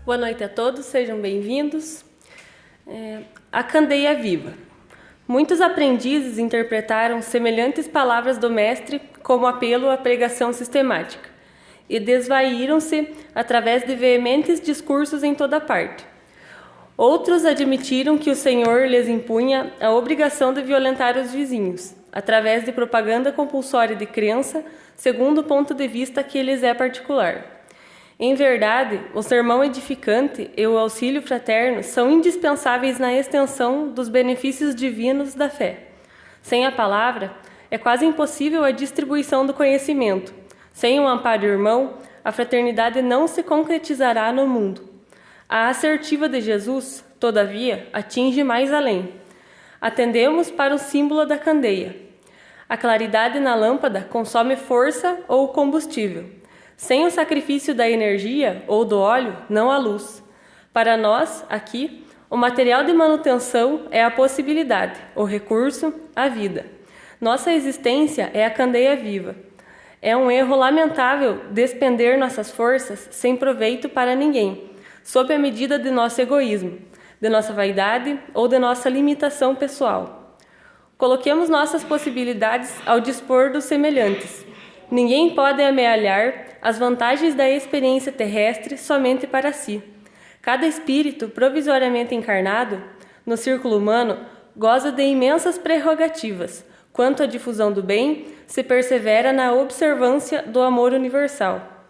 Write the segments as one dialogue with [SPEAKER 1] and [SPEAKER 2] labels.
[SPEAKER 1] Boa noite a todos, sejam bem-vindos. A candeia viva. Muitos aprendizes interpretaram semelhantes palavras do mestre como apelo à pregação sistemática e desvaíram-se através de veementes discursos em toda parte. Outros admitiram que o Senhor lhes impunha a obrigação de violentar os vizinhos, através de propaganda compulsória de crença, segundo o ponto de vista que lhes é particular. Em verdade, o sermão edificante e o auxílio fraterno são indispensáveis na extensão dos benefícios divinos da fé. Sem a palavra, é quase impossível a distribuição do conhecimento. Sem o amparo irmão, a fraternidade não se concretizará no mundo. A assertiva de Jesus, todavia, atinge mais além. Atendemos para o símbolo da candeia. A claridade na lâmpada consome força ou combustível. Sem o sacrifício da energia ou do óleo, não há luz. Para nós, aqui, o material de manutenção é a possibilidade, o recurso, a vida. Nossa existência é a candeia viva. É um erro lamentável despender nossas forças sem proveito para ninguém, sob a medida de nosso egoísmo, de nossa vaidade ou de nossa limitação pessoal. Coloquemos nossas possibilidades ao dispor dos semelhantes. Ninguém pode amealhar as vantagens da experiência terrestre somente para si. Cada espírito provisoriamente encarnado, no círculo humano, goza de imensas prerrogativas. Quanto à difusão do bem, se persevera na observância do amor universal.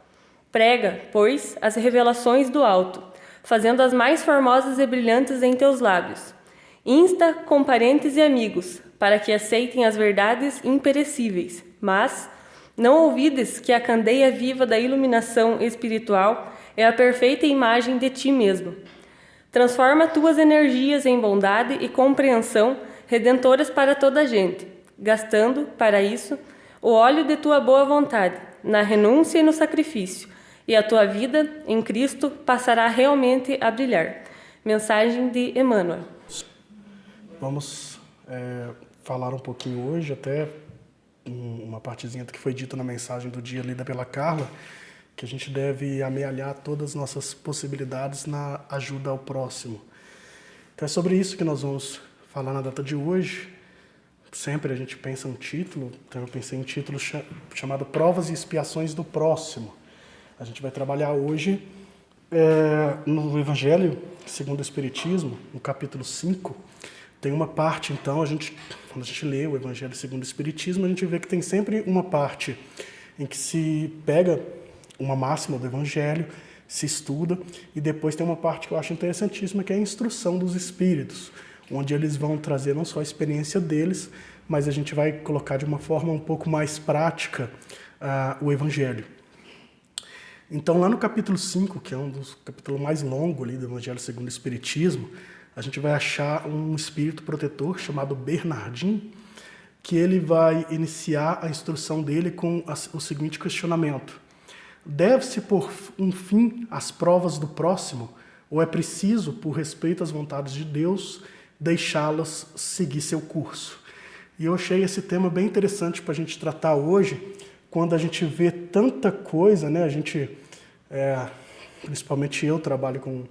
[SPEAKER 1] Prega, pois, as revelações do alto, fazendo as mais formosas e brilhantes em teus lábios. Insta com parentes e amigos, para que aceitem as verdades imperecíveis, mas não ouvides que a candeia viva da iluminação espiritual é a perfeita imagem de ti mesmo. Transforma tuas energias em bondade e compreensão redentoras para toda a gente, gastando, para isso, o óleo de tua boa vontade, na renúncia e no sacrifício, e a tua vida, em Cristo, passará realmente a brilhar. Mensagem de Emmanuel.
[SPEAKER 2] Vamos falar um pouquinho hoje, até uma partezinha que foi dita na mensagem do dia lida pela Carla, que a gente deve amealhar todas as nossas possibilidades na ajuda ao próximo. Então é sobre isso que nós vamos falar na data de hoje. Sempre a gente pensa um título, então eu pensei em um título chamado Provas e Expiações do Próximo. A gente vai trabalhar hoje no Evangelho segundo o Espiritismo, no capítulo 5, tem uma parte, então, quando a gente lê o Evangelho segundo o Espiritismo, a gente vê que tem sempre uma parte em que se pega uma máxima do Evangelho, se estuda, e depois tem uma parte que eu acho interessantíssima, que é a instrução dos espíritos, onde eles vão trazer não só a experiência deles, mas a gente vai colocar de uma forma um pouco mais prática o Evangelho. Então, lá no capítulo 5, que é um dos capítulos mais longos ali do Evangelho segundo o Espiritismo, a gente vai achar um espírito protetor chamado Bernardin, que ele vai iniciar a instrução dele com o seguinte questionamento: deve-se pôr um fim às provas do próximo, ou é preciso, por respeito às vontades de Deus, deixá-las seguir seu curso? E eu achei esse tema bem interessante para a gente tratar hoje, quando a gente vê tanta coisa, né? A gente, principalmente eu, trabalho com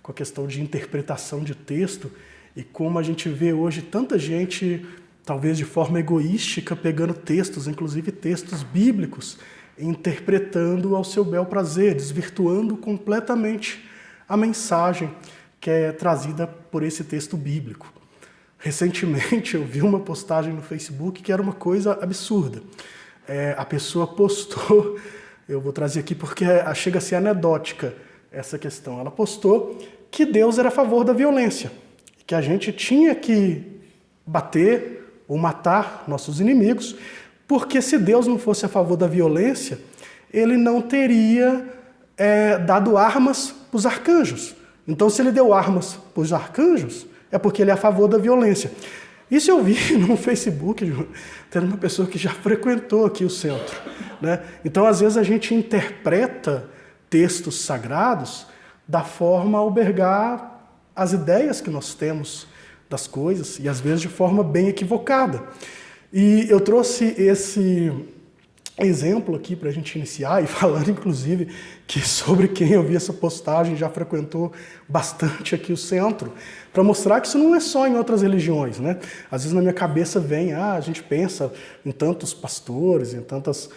[SPEAKER 2] a questão de interpretação de texto, e como a gente vê hoje tanta gente, talvez de forma egoística, pegando textos, inclusive textos bíblicos, interpretando ao seu bel prazer, desvirtuando completamente a mensagem que é trazida por esse texto bíblico. Recentemente eu vi uma postagem no Facebook que era uma coisa absurda. A pessoa postou, eu vou trazer aqui porque chega a ser anedótica essa questão, ela postou que Deus era a favor da violência, que a gente tinha que bater ou matar nossos inimigos, porque se Deus não fosse a favor da violência, ele não teria dado armas para os arcanjos. Então, se ele deu armas para os arcanjos, é porque ele é a favor da violência. Isso eu vi no Facebook, tendo uma pessoa que já frequentou aqui o centro, né? Então, às vezes, a gente interpreta textos sagrados da forma a albergar as ideias que nós temos das coisas, e às vezes de forma bem equivocada. E eu trouxe exemplo aqui para a gente iniciar, e falando inclusive que sobre quem eu vi essa postagem já frequentou bastante aqui o centro, para mostrar que isso não é só em outras religiões, né? Às vezes na minha cabeça vem, a gente pensa em tantos pastores, em tantas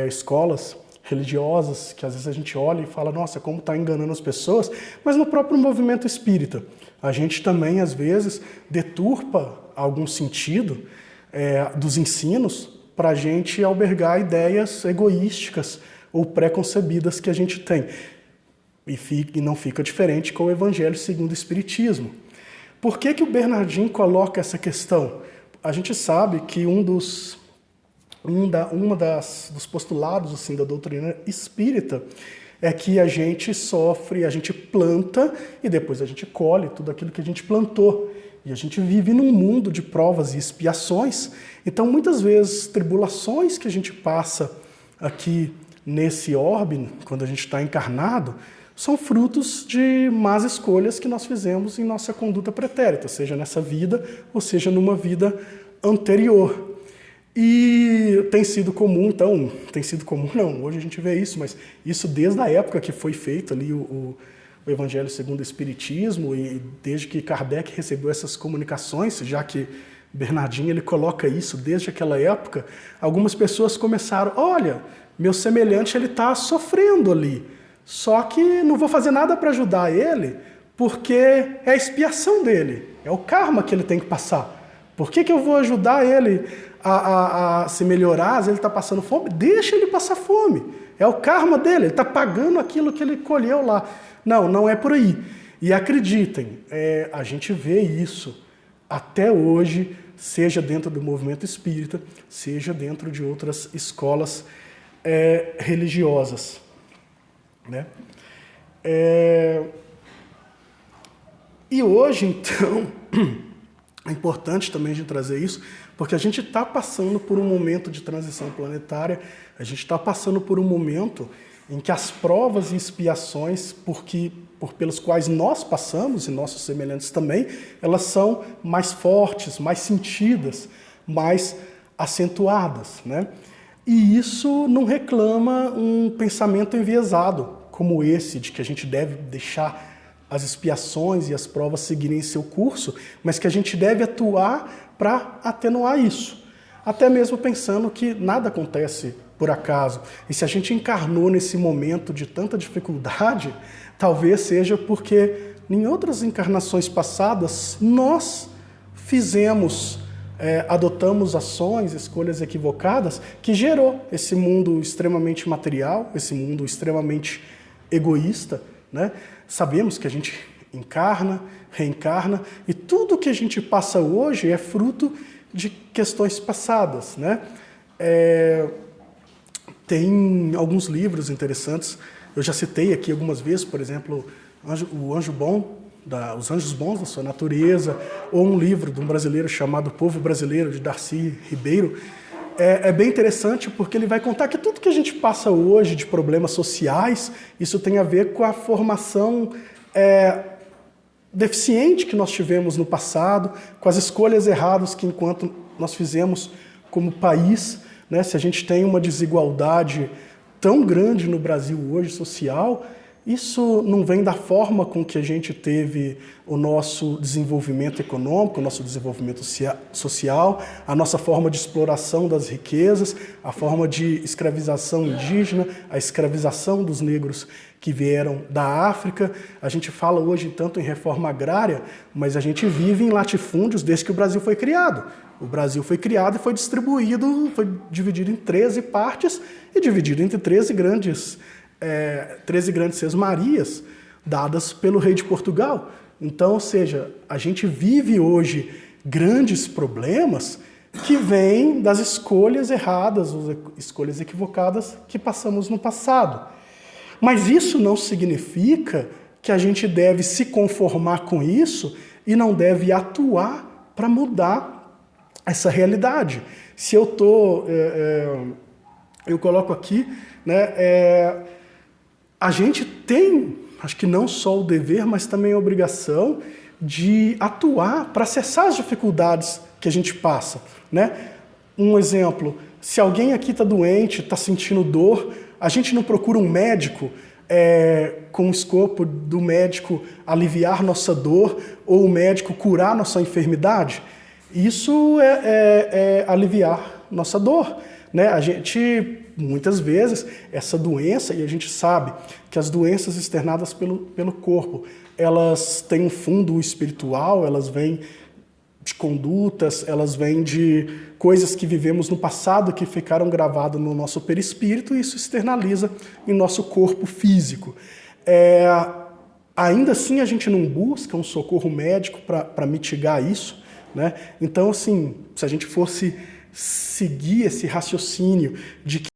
[SPEAKER 2] escolas religiosas, que às vezes a gente olha e fala, nossa, como está enganando as pessoas, mas no próprio movimento espírita, a gente também às vezes deturpa algum sentido dos ensinos para a gente albergar ideias egoísticas ou pré-concebidas que a gente tem. E não fica diferente com o Evangelho segundo o Espiritismo. Por que o Bernardinho coloca essa questão? A gente sabe que um dos postulados assim, da doutrina espírita é que a gente sofre, a gente planta e depois a gente colhe tudo aquilo que a gente plantou. E a gente vive num mundo de provas e expiações, então muitas vezes tribulações que a gente passa aqui nesse orbe, quando a gente está encarnado, são frutos de más escolhas que nós fizemos em nossa conduta pretérita, seja nessa vida ou seja numa vida anterior. E tem sido comum, hoje a gente vê isso, mas isso desde a época que foi feito ali o Evangelho segundo o Espiritismo, e desde que Kardec recebeu essas comunicações, já que Bernardinho ele coloca isso desde aquela época, algumas pessoas começaram, olha, meu semelhante ele está sofrendo ali, só que não vou fazer nada para ajudar ele, porque é a expiação dele, é o karma que ele tem que passar. Por que eu vou ajudar ele a se melhorar se ele está passando fome? Deixa ele passar fome, é o karma dele, ele está pagando aquilo que ele colheu lá. Não é por aí. E acreditem, a gente vê isso até hoje, seja dentro do movimento espírita, seja dentro de outras escolas religiosas. Né? E hoje, então, é importante também a gente trazer isso, porque a gente está passando por um momento de transição planetária, a gente está passando por um momento em que as provas e expiações pelos quais nós passamos, e nossos semelhantes também, elas são mais fortes, mais sentidas, mais acentuadas, né? E isso não reclama um pensamento enviesado como esse, de que a gente deve deixar as expiações e as provas seguirem seu curso, mas que a gente deve atuar para atenuar isso. Até mesmo pensando que nada acontece por acaso. E se a gente encarnou nesse momento de tanta dificuldade, talvez seja porque em outras encarnações passadas nós adotamos ações, escolhas equivocadas que gerou esse mundo extremamente material, esse mundo extremamente egoísta, né? Sabemos que a gente encarna, reencarna e tudo que a gente passa hoje é fruto de questões passadas, né? Tem alguns livros interessantes, eu já citei aqui algumas vezes, por exemplo, o Anjo Bom, Os Anjos Bons da Sua Natureza, ou um livro de um brasileiro chamado Povo Brasileiro, de Darcy Ribeiro. É bem interessante porque ele vai contar que tudo que a gente passa hoje de problemas sociais, isso tem a ver com a formação deficiente que nós tivemos no passado, com as escolhas erradas que enquanto nós fizemos como país, né? Se a gente tem uma desigualdade tão grande no Brasil hoje, social, isso não vem da forma com que a gente teve o nosso desenvolvimento econômico, o nosso desenvolvimento social, a nossa forma de exploração das riquezas, a forma de escravização indígena, a escravização dos negros que vieram da África. A gente fala hoje tanto em reforma agrária, mas a gente vive em latifúndios desde que o Brasil foi criado. O Brasil foi criado e foi distribuído, foi dividido em 13 partes e dividido entre 13 grandes sesmarias dadas pelo rei de Portugal. Então, ou seja, a gente vive hoje grandes problemas que vêm das escolhas erradas, escolhas equivocadas que passamos no passado. Mas isso não significa que a gente deve se conformar com isso e não deve atuar para mudar essa realidade. Se eu coloco aqui, né, a gente tem, acho que não só o dever, mas também a obrigação de atuar para cessar as dificuldades que a gente passa, né? Um exemplo, Se alguém aqui está doente, está sentindo dor, a gente não procura um médico com o escopo do médico aliviar nossa dor ou o médico curar nossa enfermidade? Isso é aliviar nossa dor, né? A gente, muitas vezes, essa doença, e a gente sabe que as doenças externadas pelo corpo, elas têm um fundo espiritual, elas vêm de condutas, elas vêm de coisas que vivemos no passado que ficaram gravadas no nosso perispírito e isso externaliza em nosso corpo físico. Ainda assim, a gente não busca um socorro médico para mitigar isso, né? Então, assim, se a gente fosse seguir esse raciocínio de que